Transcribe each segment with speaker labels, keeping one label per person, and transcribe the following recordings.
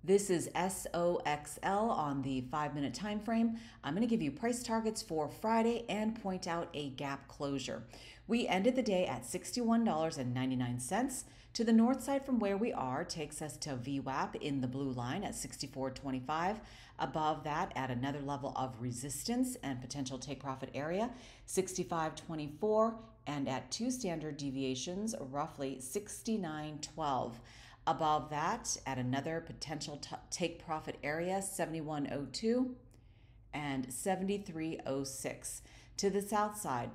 Speaker 1: This is SOXL on the 5-minute time frame. I'm going to give you price targets for Friday and point out a gap closure. We ended the day at $61.99. To the north side from where we are takes us to VWAP in the blue line at 64.25. Above that, at another level of resistance and potential take profit area, 65.24, and at 2 standard deviations, roughly 69.12. Above that, at another potential take profit area, 71.02 and 73.06. To the south side,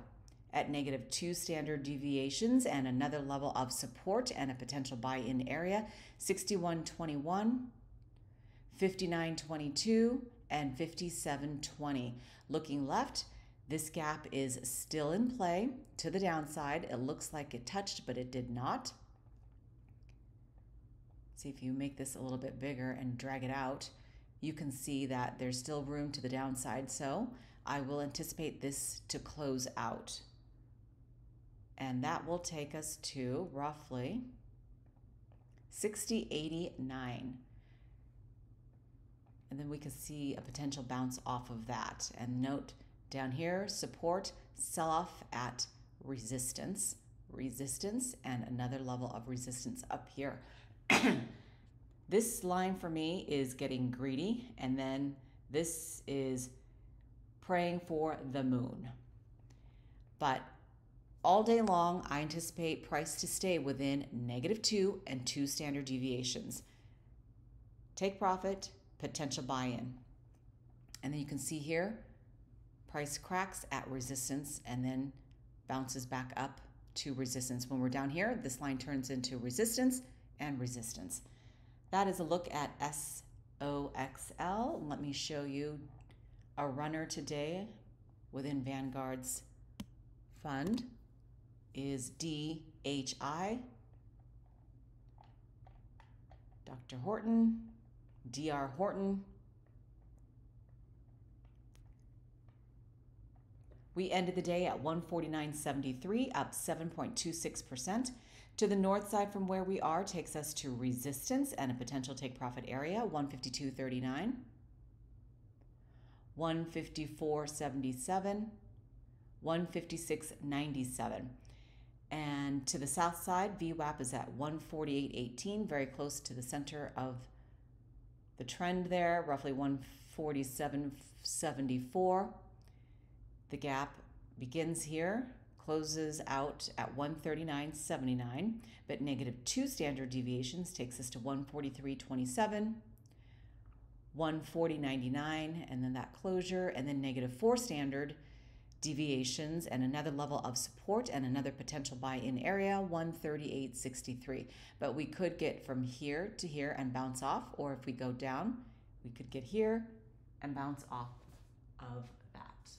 Speaker 1: at -2 standard deviations and another level of support and a potential buy-in area, 61.21, 59.22, and 57.20. Looking left, this gap is still in play to the downside. It looks like it touched, but it did not. See if you make this a little bit bigger and drag it out, you can see that there's still room to the downside. So I will anticipate this to close out. And that will take us to roughly 60.89. And then we can see a potential bounce off of that. And note down here, support, sell off at resistance, and another level of resistance up here. This line for me is getting greedy, and then this is praying for the moon. But all day long, I anticipate price to stay within -2 and 2 standard deviations. Take profit, potential buy-in. And then you can see here, price cracks at resistance and then bounces back up to resistance. When we're down here, this line turns into resistance and resistance. That is a look at SOXL. Let me show you a runner today within Vanguard's fund is DHI, Dr. Horton, DR Horton. We ended the day at 149.73, up 7.26%. To the north side from where we are takes us to resistance and a potential take profit area, 152.39, 154.77, 156.97. And to the south side, VWAP is at 148.18, very close to the center of the trend there, roughly 147.74. The gap begins here, closes out at 139.79, but -2 standard deviations takes us to 143.27, 140.99, and then that closure, and then -4 standard deviations and another level of support and another potential buy-in area, 138.63. But we could get from here to here and bounce off, or if we go down, we could get here and bounce off of that.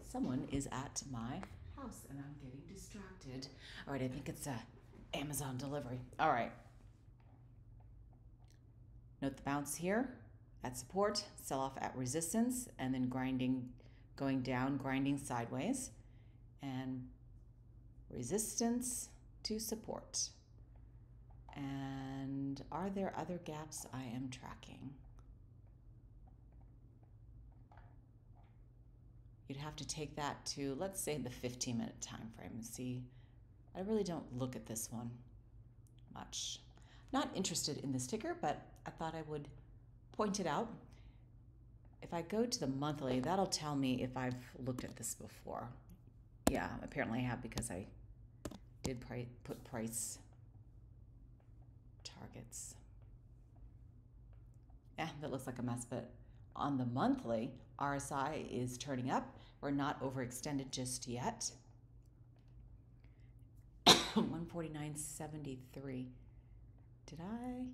Speaker 1: Someone is at my house and I'm getting distracted. All right, I think it's a Amazon delivery. All right. Note the bounce here at support, sell off at resistance, and then grinding, going down, grinding sideways, and resistance to support. And are there other gaps I am tracking? You'd have to take that to, let's say, the 15-minute time frame and see. I really don't look at this one much. Not interested in this ticker, but I thought I would point it out. If I go to the monthly, that'll tell me if I've looked at this before. Yeah, apparently I have, because I did put price targets. Yeah, that looks like a mess, but on the monthly, RSI is turning up. We're not overextended just yet. 149.73. Did I?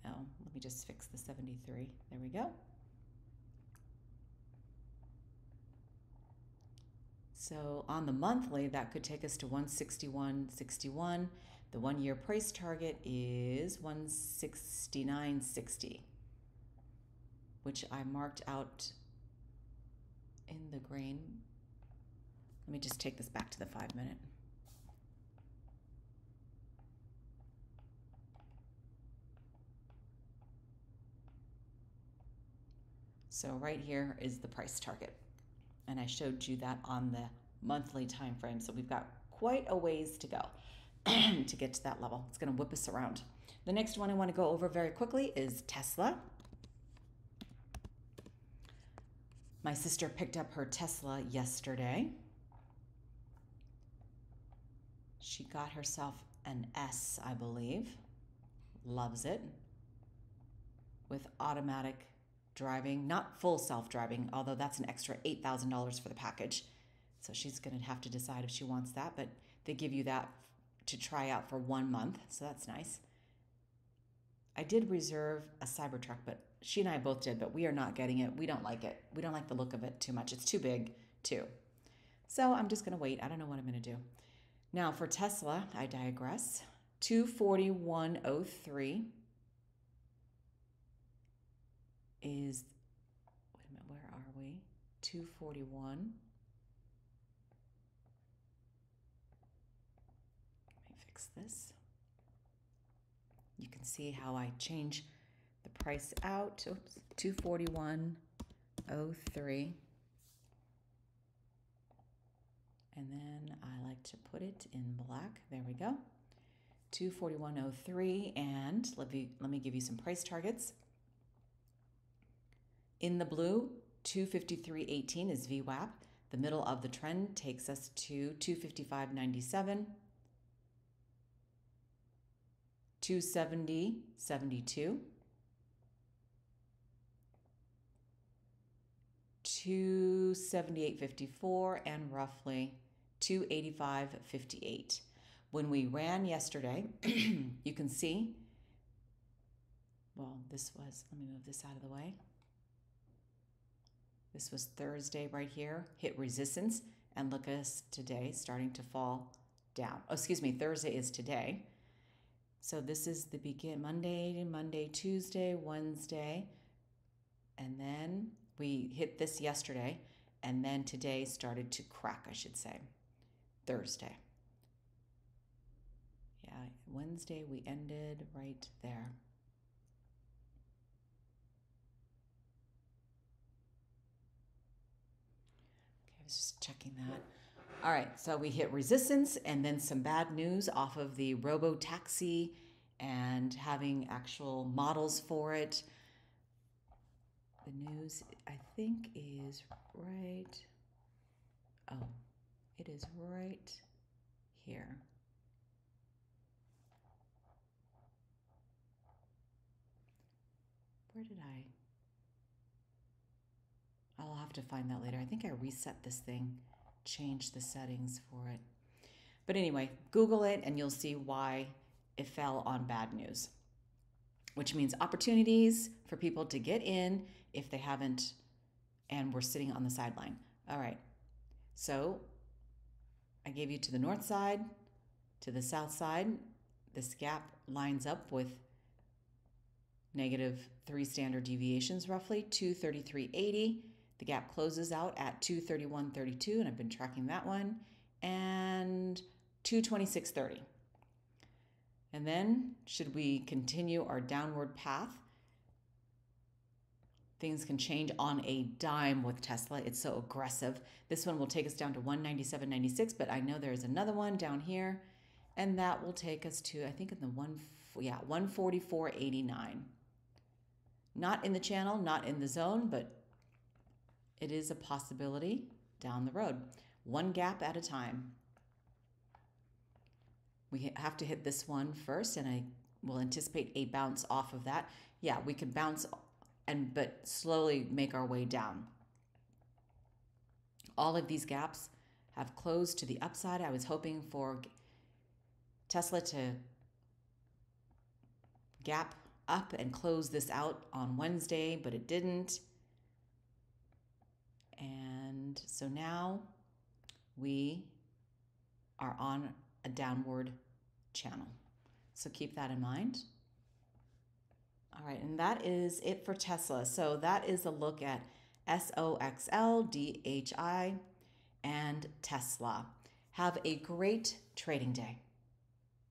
Speaker 1: Oh, let me just fix the 73. There we go. So on the monthly, that could take us to 161.61. The 1-year price target is 169.60, which I marked out in the grain. Let me just take this back to the 5-minute. So right here is the price target. And I showed you that on the monthly time frame. So we've got quite a ways to go to get to that level. It's going to whip us around. The next one I want to go over very quickly is Tesla. My sister picked up her Tesla yesterday. She got herself an S, I believe. Loves it. With automatic driving, not full self-driving, although that's an extra $8,000 for the package. So she's going to have to decide if she wants that, but they give you that to try out for 1 month, so that's nice. I did reserve a Cybertruck, but she and I both did, but we are not getting it. We don't like it. We don't like the look of it too much. It's too big, too. So I'm just going to wait. I don't know what I'm going to do. Now for Tesla, I digress. 241.03 is, wait a minute, where are we? 241. Let me fix this. You can see how I change the price out. Oops, 241.03. And then I like to put it in black. There we go. 241.03. And let me give you some price targets. In the blue, 253.18 is VWAP. The middle of the trend takes us to 255.97. 270.72. 278.54 and roughly 285.58. When we ran yesterday, you can see, well, this was, let me move this out of the way. This was Thursday right here, hit resistance, and look at us today starting to fall down. Oh, excuse me, Thursday is today. So this is the Monday, Tuesday, Wednesday, and then we hit this yesterday, and then today started to crack, I should say, Thursday. Yeah, Wednesday we ended right there. Okay, I was just checking that. All right, so we hit resistance and then some bad news off of the robo-taxi and having actual models for it. The news, I think, is right. Oh, it is right here. Where did I'll have to find that later. I think I reset this thing, changed the settings for it. But anyway, Google it and you'll see why it fell on bad news, which means opportunities for people to get in if they haven't and we're sitting on the sideline. All right, so I gave you to the north side, to the south side. This gap lines up with -3 standard deviations roughly, 233.80. The gap closes out at 231.32, and I've been tracking that one, and 226.30. And then, should we continue our downward path, things can change on a dime with Tesla. It's so aggressive. This one will take us down to 197.96, but I know there's another one down here, and that will take us to, I think, in the 144.89. Not in the channel, not in the zone, but it is a possibility down the road. One gap at a time. We have to hit this one first, and I will anticipate a bounce off of that. Yeah, we can bounce but slowly make our way down. All of these gaps have closed to the upside. I was hoping for Tesla to gap up and close this out on Wednesday, but it didn't. And so now we are on a downward channel. So keep that in mind. All right, and that is it for Tesla. So that is a look at SOXL, DHI, and Tesla. Have a great trading day.